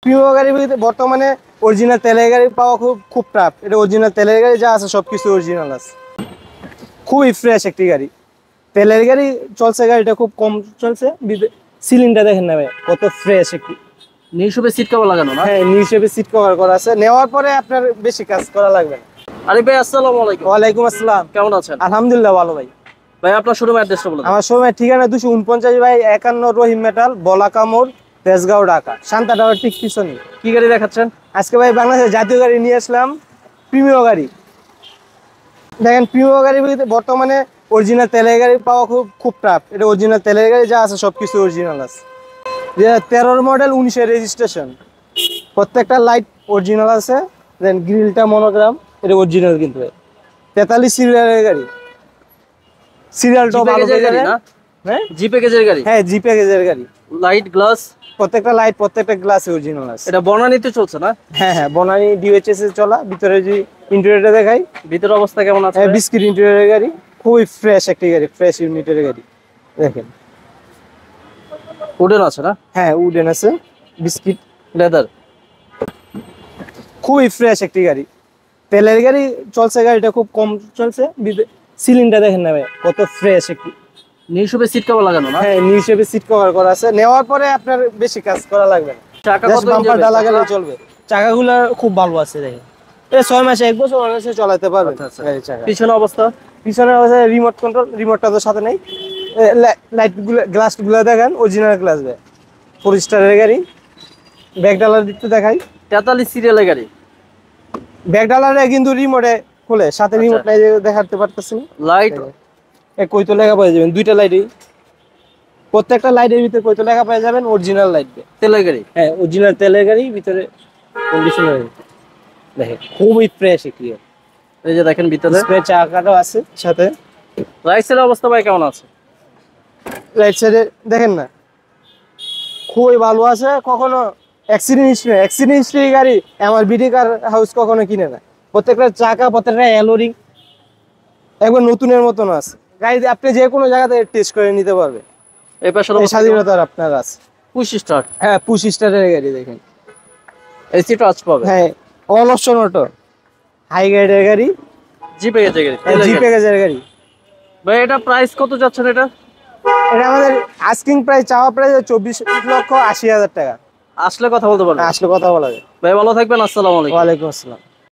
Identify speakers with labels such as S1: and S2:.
S1: Premium গাড়ি বর্তমানে original তেলের গাড়ি পাওয়া খুব টাফ। এটা অরিজিনাল তেলের গাড়ি যা আছে সবকিছু অরিজিনাল আছে। খুবই ফ্রেশ একটি গাড়ি। তেলের গাড়ি চলছে, গাড়িটা খুব কম চলছে। সিলিংটা দেখেন না ভাই, কত ফ্রেশ একটি।
S2: নিউ শেপে সিট কভার লাগানো না?
S1: হ্যাঁ, নিউ শেপে সিট কভার করা আছে। নেওয়ার পরে আপনার বেশি কাজ করা লাগবে না।
S2: আরে ভাই আসসালামু আলাইকুম।
S1: ওয়ালাইকুম আসসালাম।
S2: কেমন আছেন?
S1: আলহামদুলিল্লাহ ভালো ভাই।
S2: ভাই আপনার শোরুম অ্যাড্রেসটা বলুন।
S1: আমার শোরুমের ঠিকানা 249 বাই 51 রহিম মেটাল, বলাকা মোড়, তেজগাঁও, ঢাকা। শান্তা টাওয়ার ঠিক পিছনে।
S2: কি গাড়ি দেখাচ্ছেন
S1: আজকে ভাই বাংলাদেশের জাতীয় গাড়ি নিয়ে আসলাম, প্রিমিয়াম গাড়ি। দেখেন, প্রিমিয়াম গাড়ি বর্তমানে অরিজিনাল তেলের গাড়ি পাওয়া খুব টাফ। এটা অরিজিনাল তেলের গাড়ি যা আছে সবকিছু অরিজিনাল আছে। 13 মডেল, 19-এর রেজিস্ট্রেশন। প্রত্যেকটা লাইট অরিজিনাল আছে। দেন গ্রিলটা মনোগ্রাম, এটা অরিজিনাল কিন্তু। 43 সিরিয়ালের গাড়ি। সিরিয়ালটাও ভালো গাড়ি না? হ্যাঁ,
S2: জি প্যাকেজের গাড়ি।
S1: হ্যাঁ, জি প্যাকেজের গাড়ি।
S2: লাইট গ্লাস,
S1: প্রত্যেকটা লাইট, প্রত্যেকটা গ্লাস অরিজিনাল আছে।
S2: এটা বনানীতে চলছে না?
S1: হ্যাঁ হ্যাঁ, বনানী ডিওএইচএস এ চলা। ভিতরে যে ইন্টেরিয়রটা দেখাই,
S2: ভিতর অবস্থা কেমন আছে?
S1: হ্যাঁ, বিস্কিট ইন্টেরিয়রের গাড়ি। খুবই ফ্রেশ একটি গাড়ি, ফ্রেশ ইউনিটের গাড়ি। দেখেন,
S2: উডেন আছে না?
S1: হ্যাঁ, উডেন আছে, বিস্কিট
S2: লেদার।
S1: খুবই ফ্রেশ একটি গাড়ি। তেলের গাড়ি চলছে, গাড়িটা খুব কম চলছে। সিলিংটা দেখেন না ভাই, কত ফ্রেশ একটি।
S2: নিউ শেপে সিট কভার লাগানো না?
S1: হ্যাঁ, নিউ শেপে সিট কভার করা আছে। নেওয়ার পরে আপনার বেশি কাজ করা লাগবে না।
S2: চাকা কত ইঞ্চি?
S1: বাম্পারটা লাগালে চলবে। চাকাগুলো খুব ভালো আছে দেখেন। 6 মাসে 1 বছর অনায়াসে চালাতে পারবেন গাড়ির চাকা।
S2: পিছনে অবস্থা?
S1: পিছনে আছে রিমোট কন্ট্রোল, রিমোটটা তো সাথে নেই। লাইট গুলো, গ্লাস গুলো দেখেন, অরিজিনাল গ্লাস ভাই। 4 স্টারের গাড়ি। ব্যাক ডালার দিকটা দেখাই।
S2: 43 সিরিয়ালের গাড়ি।
S1: ব্যাক ডালারে কিন্তু রিমোটে খুলে, সাথে রিমোট নাই যে দেখাতে পারতেছি না।
S2: লাইট
S1: কই তো লেখা পেয়ে যাবেন, দুইটা লাইটই। প্রত্যেকটা লাইটের ভিতরে কই তো লেখা পেয়ে যাবেন, অরিজিনাল লাইট।
S2: তেলের গাড়ি।
S1: হ্যাঁ, অরিজিনাল তেলের গাড়ি, ভিতরে কন্ডিশনার দেখেন, খুবই ফ্রেশ একটি।
S2: এই যে দেখেন ভিতরে
S1: স্প্রে চাকাটাও আছে সাথে।
S2: রাইট সাইডের অবস্থা ভাই কেমন আছে?
S1: রাইট সাইডে দেখেন না, খুবই ভালো আছে। কখনো অ্যাক্সিডেন্ট হিস্ট্রি, অ্যাক্সিডেন্ট হিস্ট্রি গাড়ি আমার বিডি কার হাউস কখনো কিনে না। প্রত্যেকটা চাকা, প্রত্যেকটা অ্যালোরিং একবার নতুনের মতন আছে। গাড়ি আপনি যে কোনো জায়গাতে টেস্ট করে নিতে পারবে।
S2: এই পাশে
S1: এই স্বাধীনতা আপনার আছে।
S2: Push start.
S1: হ্যাঁ, পুশ স্টারের গাড়ি দেখেন।
S2: এসি টাচ পাবে।
S1: হ্যাঁ, অল অপশন অটো, হাই গ্রেডের গাড়ি,
S2: জি প্যাকেজের গাড়ি।
S1: জি প্যাকেজের গাড়ি।
S2: ভাই এটা প্রাইস কত যাচ্ছেন এটা?
S1: এটা আমাদের আস্কিং প্রাইস, চাওয়া প্রাইস 24,80,000 টাকা।
S2: আসলে কথা বলতে পারবেন?
S1: আসলে কথা বলা যায়।
S2: ভাই ভালো থাকবেন। আসসালামু আলাইকুম।
S1: ওয়ালাইকুম আসসালাম।